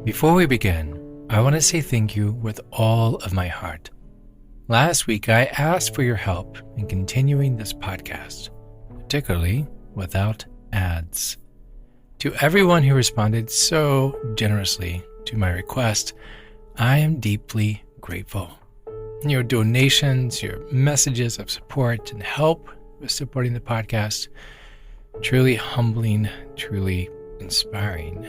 Before we begin, I want to say thank you with all of my heart. Last week, I asked for your help in continuing this podcast, particularly without ads. To everyone who responded so generously to my request, I am deeply grateful. Your donations, your messages of support and help with supporting the podcast, truly humbling, truly inspiring.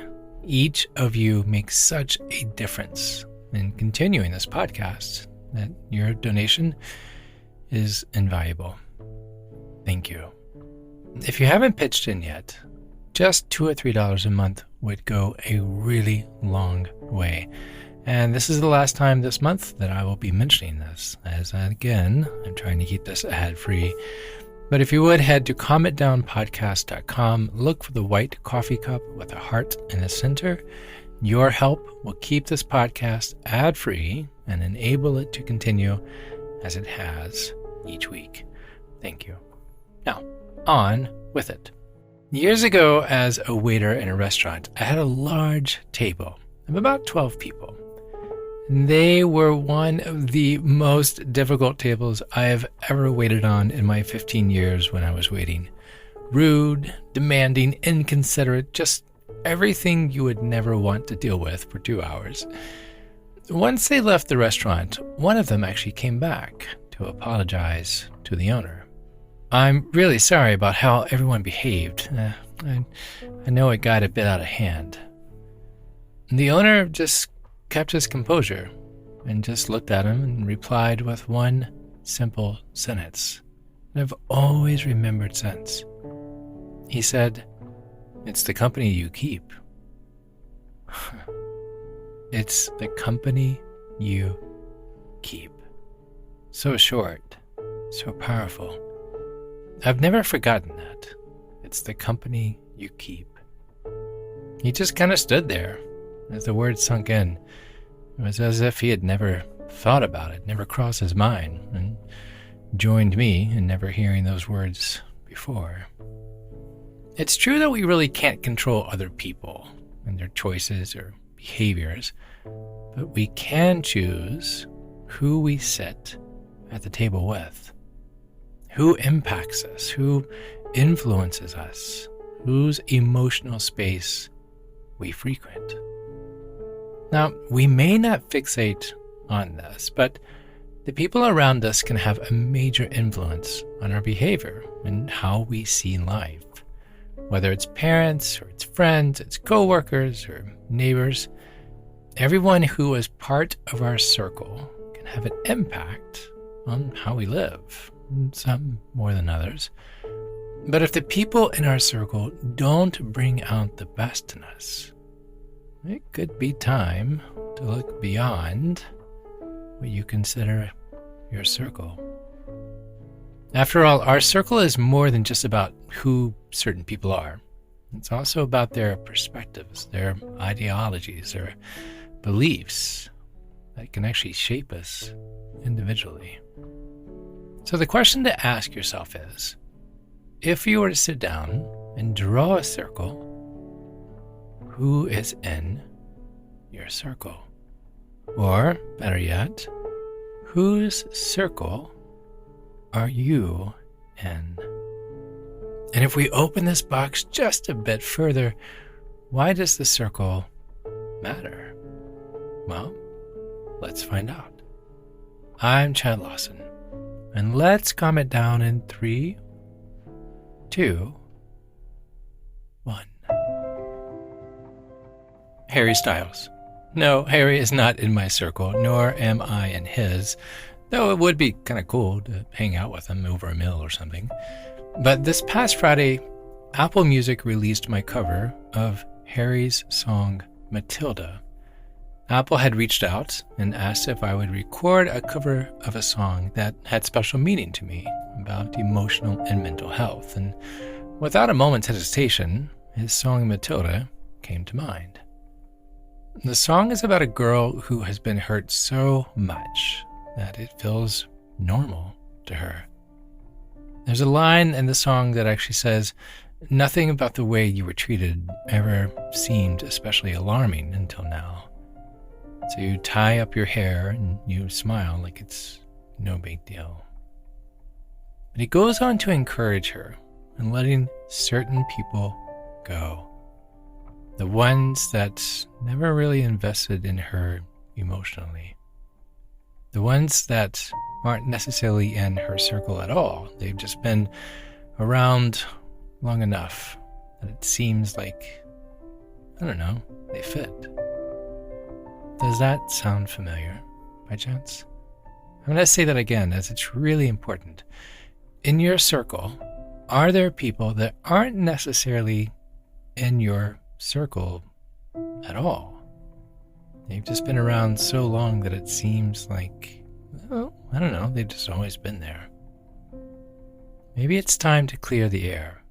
Each of you makes such a difference in continuing this podcast that your donation is invaluable. Thank you. If you haven't pitched in yet, just $2 or $3 a month would go a really long way. And this is the last time this month that I will be mentioning this, as again, I'm trying to keep this ad-free. But if you would, head to cultivate.podcast.com, look for the white coffee cup with a heart in the center. Your help will keep this podcast ad-free and enable it to continue as it has each week. Thank you. Now, on with it. Years ago, as a waiter in a restaurant, I had a large table of about 12 people. They were one of the most difficult tables I have ever waited on in my 15 years when I was waiting. Rude, demanding, inconsiderate, just everything you would never want to deal with for 2 hours. Once they left the restaurant, one of them actually came back to apologize to the owner. "I'm really sorry about how everyone behaved. I know it got a bit out of hand." The owner just kept his composure and just looked at him and replied with one simple sentence that I've always remembered since. He said, "It's the company you keep." It's the company you keep. So short, so powerful. I've never forgotten that. It's the company you keep. He just kind of stood there as the words sunk in. It was as if he had never thought about it, never crossed his mind, and joined me in never hearing those words before. It's true that we really can't control other people and their choices or behaviors, but we can choose who we sit at the table with, who impacts us, who influences us, whose emotional space we frequent. Now, we may not fixate on this, but the people around us can have a major influence on our behavior and how we see life. Whether it's parents or it's friends, it's coworkers or neighbors, everyone who is part of our circle can have an impact on how we live, some more than others. But if the people in our circle don't bring out the best in us, it could be time to look beyond what you consider your circle. After all, our circle is more than just about who certain people are. It's also about their perspectives, their ideologies, their beliefs that can actually shape us individually. So the question to ask yourself is, if you were to sit down and draw a circle, who is in your circle? Or, better yet, whose circle are you in? And if we open this box just a bit further, why does the circle matter? Well, let's find out. I'm Chad Lawson, and let's calm it down in 3, 2, 1. Harry Styles. No, Harry is not in my circle, nor am I in his, though it would be kind of cool to hang out with him over a meal or something. But this past Friday, Apple Music released my cover of Harry's song Matilda. Apple had reached out and asked if I would record a cover of a song that had special meaning to me about emotional and mental health. And without a moment's hesitation, his song Matilda came to mind. The song is about a girl who has been hurt so much that it feels normal to her. There's a line in the song that actually says, Nothing about the way you were treated ever seemed especially alarming until now. So you tie up your hair and you smile like it's no big deal. But he goes on to encourage her in letting certain people go. The ones that never really invested in her emotionally. The ones that aren't necessarily in her circle at all. They've just been around long enough that it seems like, I don't know, they fit. Does that sound familiar by chance? I'm going to say that again as it's really important. In your circle, are there people that aren't necessarily in your circle at all? They've just been around so long that it seems like, well, I don't know, they've just always been there. Maybe it's time to clear the air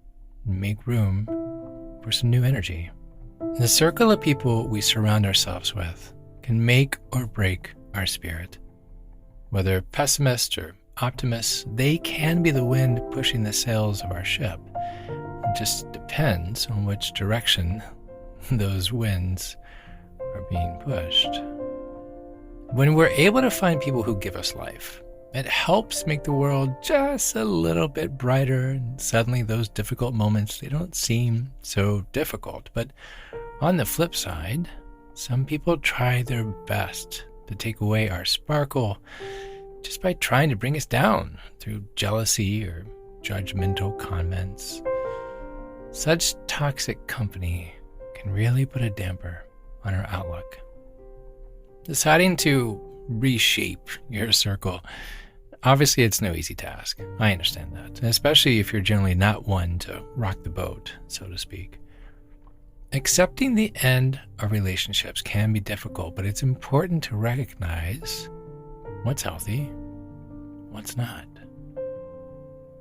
and make room for some new energy. The circle of people we surround ourselves with can make or break our spirit. Whether pessimists or optimists, they can be the wind pushing the sails of our ship. It just depends on which direction those winds are being pushed. When we're able to find people who give us life, it helps make the world just a little bit brighter, and suddenly those difficult moments, they don't seem so difficult. But on the flip side, some people try their best to take away our sparkle just by trying to bring us down through jealousy or judgmental comments. Such toxic company can really put a damper on our outlook. Deciding to reshape your circle, obviously it's no easy task. I understand that, especially if you're generally not one to rock the boat, so to speak. Accepting the end of relationships can be difficult, but it's important to recognize what's healthy, what's not.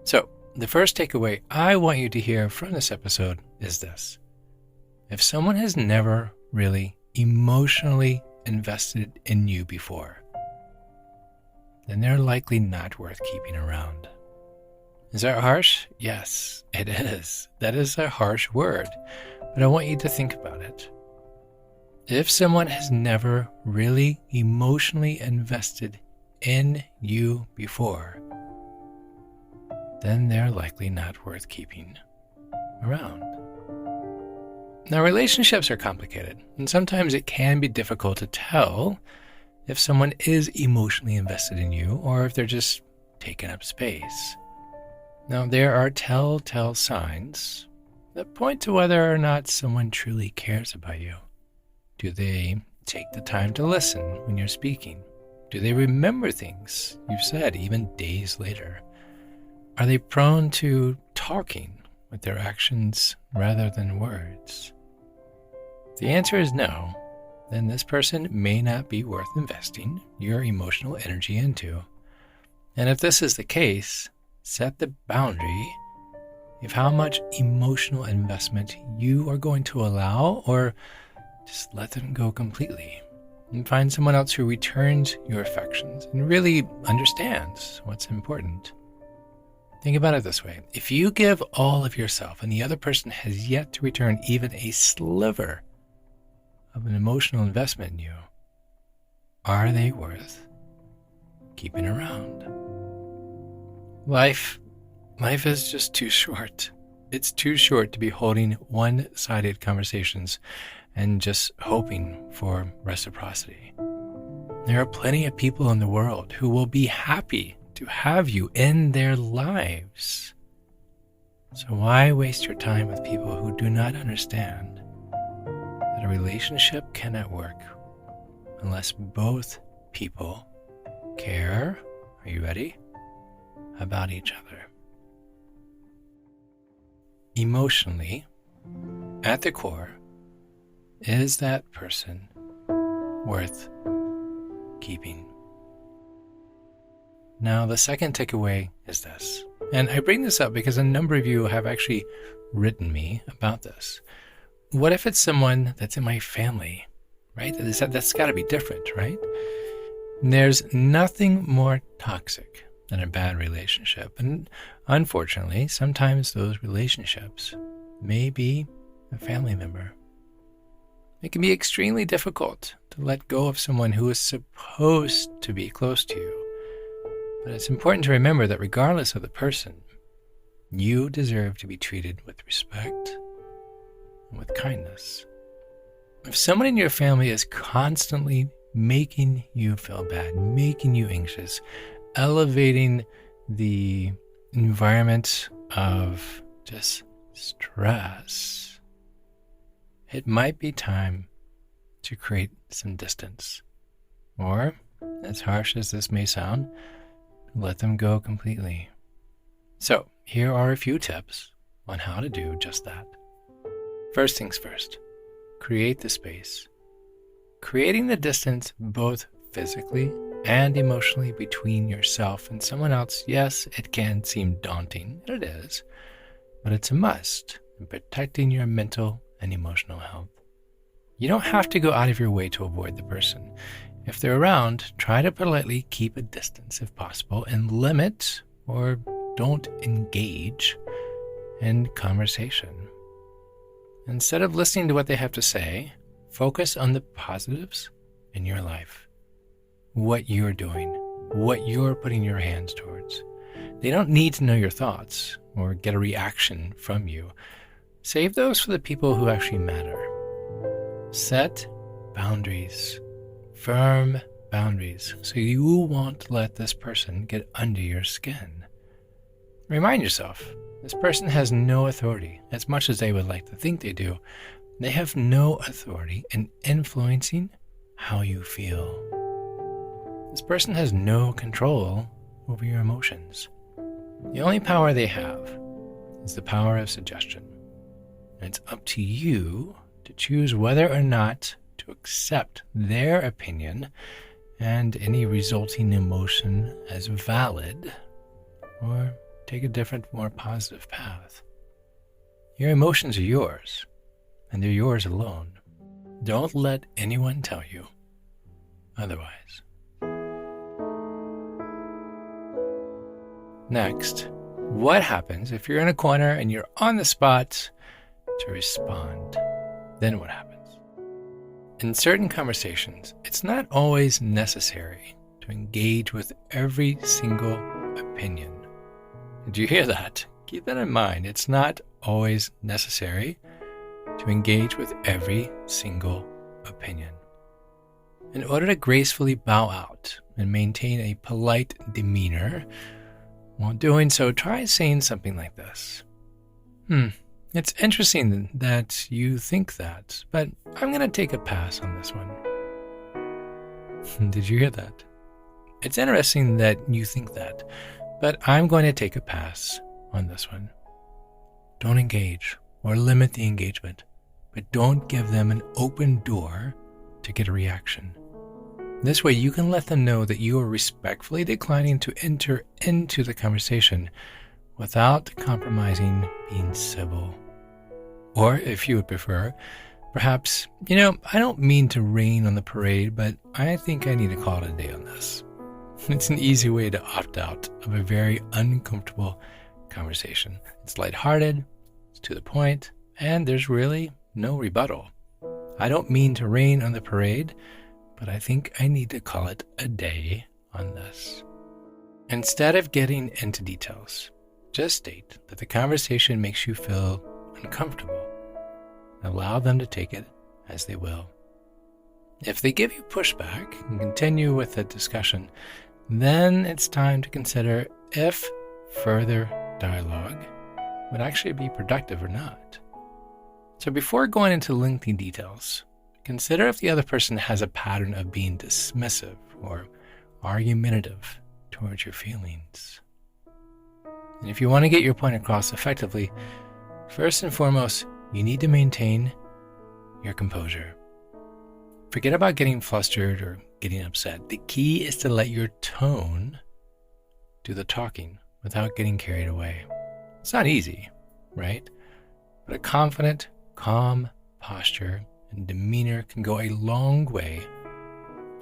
So, the first takeaway I want you to hear from this episode is this. If someone has never really emotionally invested in you before, then they're likely not worth keeping around. Is that harsh? Yes, it is. That is a harsh word, but I want you to think about it. If someone has never really emotionally invested in you before, then they're likely not worth keeping around. Now, relationships are complicated, and sometimes it can be difficult to tell if someone is emotionally invested in you or if they're just taking up space. Now, there are telltale signs that point to whether or not someone truly cares about you. Do they take the time to listen when you're speaking? Do they remember things you've said even days later? Are they prone to talking with their actions rather than words? If the answer is no, then this person may not be worth investing your emotional energy into. And if this is the case, set the boundary of how much emotional investment you are going to allow, or just let them go completely and find someone else who returns your affections and really understands what's important. Think about it this way. If you give all of yourself and the other person has yet to return even a sliver of an emotional investment in you, are they worth keeping around? Life is just too short. It's too short to be holding one-sided conversations and just hoping for reciprocity. There are plenty of people in the world who will be happy to have you in their lives. So why waste your time with people who do not understand that a relationship cannot work unless both people care, are you ready, about each other? Emotionally, at the core, is that person worth keeping? Now, the second takeaway is this, and I bring this up because a number of you have actually written me about this. What if it's someone that's in my family, right? That's got to be different, right? There's nothing more toxic than a bad relationship, and unfortunately, sometimes those relationships maybe a family member. It can be extremely difficult to let go of someone who is supposed to be close to you. But it's important to remember that regardless of the person, you deserve to be treated with respect and with kindness. If someone in your family is constantly making you feel bad, making you anxious, elevating the environment of just stress, it might be time to create some distance. Or, as harsh as this may sound, let them go completely. So, here are a few tips on how to do just that. First things first, create the space. Creating the distance both physically and emotionally between yourself and someone else, yes, it can seem daunting, and it is, but it's a must in protecting your mental and emotional health. You don't have to go out of your way to avoid the person. If they're around, try to politely keep a distance if possible and limit or don't engage in conversation. Instead of listening to what they have to say, focus on the positives in your life, what you're doing, what you're putting your hands towards. They don't need to know your thoughts or get a reaction from you. Save those for the people who actually matter. Set boundaries, firm boundaries, so you won't let this person get under your skin. Remind yourself, this person has no authority, as much as they would like to think they do. They have no authority in influencing how you feel. This person has no control over your emotions. The only power they have is the power of suggestion. And it's up to you to choose whether or not to accept their opinion and any resulting emotion as valid, or take a different, more positive path. Your emotions are yours, and they're yours alone. Don't let anyone tell you otherwise. Next, what happens if you're in a corner and you're on the spot to respond? Then what happens? In certain conversations, it's not always necessary to engage with every single opinion. Did you hear that? Keep that in mind. It's not always necessary to engage with every single opinion. In order to gracefully bow out and maintain a polite demeanor, while doing so, try saying something like this. It's interesting that you think that, but I'm going to take a pass on this one. Did you hear that? It's interesting that you think that, but I'm going to take a pass on this one. Don't engage or limit the engagement, but don't give them an open door to get a reaction. This way you can let them know that you are respectfully declining to enter into the conversation without compromising being civil. Or if you would prefer, perhaps, I don't mean to rain on the parade, but I think I need to call it a day on this. It's an easy way to opt out of a very uncomfortable conversation. It's lighthearted, it's to the point, and there's really no rebuttal. I don't mean to rain on the parade, but I think I need to call it a day on this. Instead of getting into details, just state that the conversation makes you feel uncomfortable. Allow them to take it as they will. If they give you pushback and continue with the discussion, then it's time to consider if further dialogue would actually be productive or not. So before going into lengthy details, consider if the other person has a pattern of being dismissive or argumentative towards your feelings. And if you want to get your point across effectively, first and foremost, you need to maintain your composure. Forget about getting flustered or getting upset. The key is to let your tone do the talking without getting carried away. It's not easy, right? But a confident, calm posture and demeanor can go a long way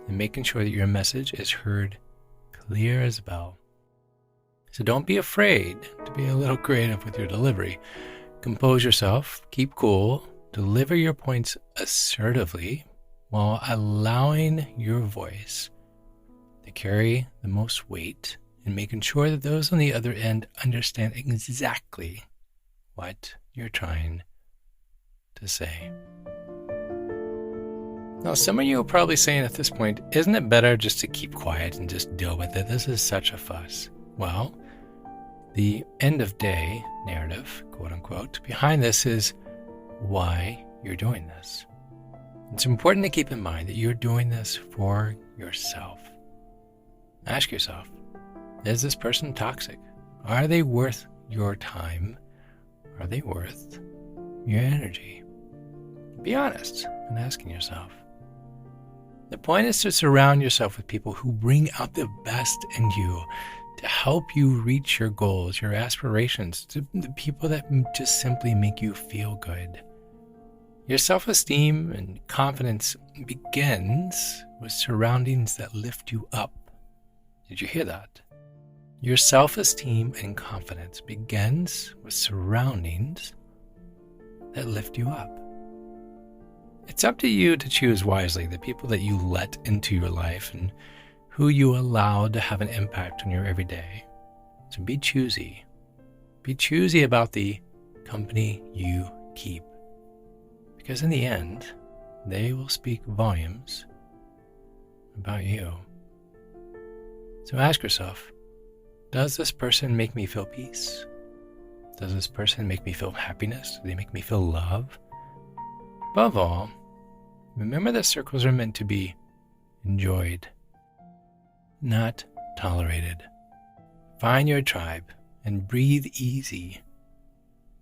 in making sure that your message is heard clear as a bell. So don't be afraid to be a little creative with your delivery. Compose yourself, keep cool, deliver your points assertively while allowing your voice to carry the most weight and making sure that those on the other end understand exactly what you're trying to say. Now, some of you are probably saying at this point, isn't it better just to keep quiet and just deal with it? This is such a fuss. Well, the end of day narrative, quote unquote, behind this is why you're doing this. It's important to keep in mind that you're doing this for yourself. Ask yourself, is this person toxic? Are they worth your time? Are they worth your energy? Be honest in asking yourself. The point is to surround yourself with people who bring out the best in you, to help you reach your goals, your aspirations, to the people that just simply make you feel good. Your self-esteem and confidence begins with surroundings that lift you up. Did you hear that? Your self-esteem and confidence begins with surroundings that lift you up. It's up to you to choose wisely the people that you let into your life and who you allow to have an impact on your everyday. So be choosy. Be choosy about the company you keep. Because in the end, they will speak volumes about you. So ask yourself, does this person make me feel peace? Does this person make me feel happiness? Do they make me feel love? Above all, remember that circles are meant to be enjoyed, not tolerated. Find your tribe and breathe easy,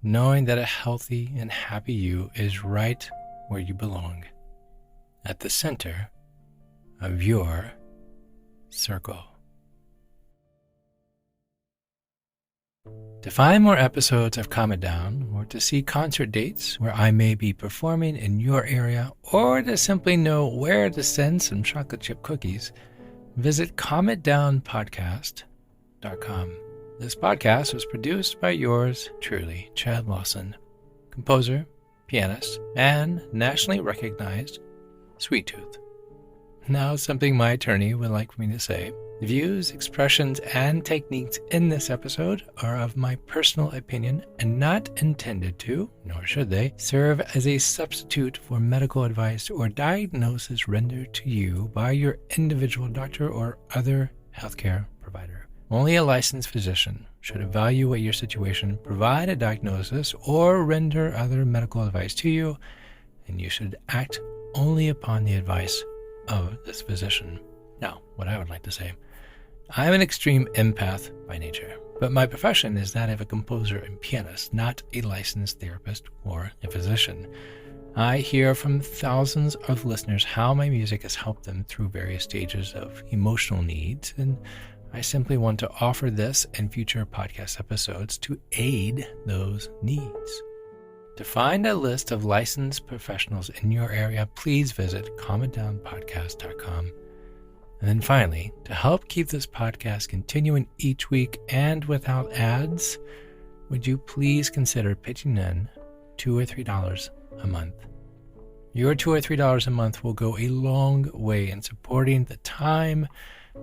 knowing that a healthy and happy you is right where you belong, at the center of your circle. To find more episodes of Calm It Down, or to see concert dates where I may be performing in your area, or to simply know where to send some chocolate chip cookies, visit cultivate.podcast.com. This podcast was produced by yours truly, Chad Lawson, composer, pianist, and nationally recognized sweet tooth. Now, something my attorney would like me to say. The views, expressions, and techniques in this episode are of my personal opinion and not intended to, nor should they, serve as a substitute for medical advice or diagnosis rendered to you by your individual doctor or other healthcare provider. Only a licensed physician should evaluate your situation, provide a diagnosis, or render other medical advice to you, and you should act only upon the advice of this physician. Now, what I would like to say, I'm an extreme empath by nature, but my profession is that of a composer and pianist, not a licensed therapist or a physician. I hear from thousands of listeners how my music has helped them through various stages of emotional needs, and I simply want to offer this and future podcast episodes to aid those needs. To find a list of licensed professionals in your area, please visit calmitdownpodcast.com. And then finally, to help keep this podcast continuing each week and without ads, would you please consider pitching in $2 or $3 a month? Your $2 or $3 a month will go a long way in supporting the time,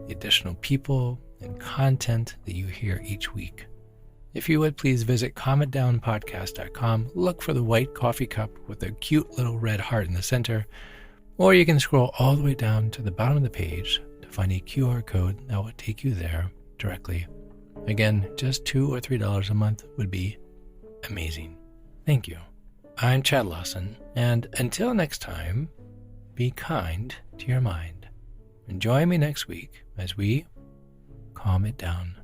the additional people, and content that you hear each week. If you would please visit calmitdownpodcast.com, look for the white coffee cup with a cute little red heart in the center, or you can scroll all the way down to the bottom of the page to find a QR code that will take you there directly. Again, just $2 or $3 a month would be amazing. Thank you. I'm Chad Lawson, and until next time, be kind to your mind. And join me next week as we calm it down.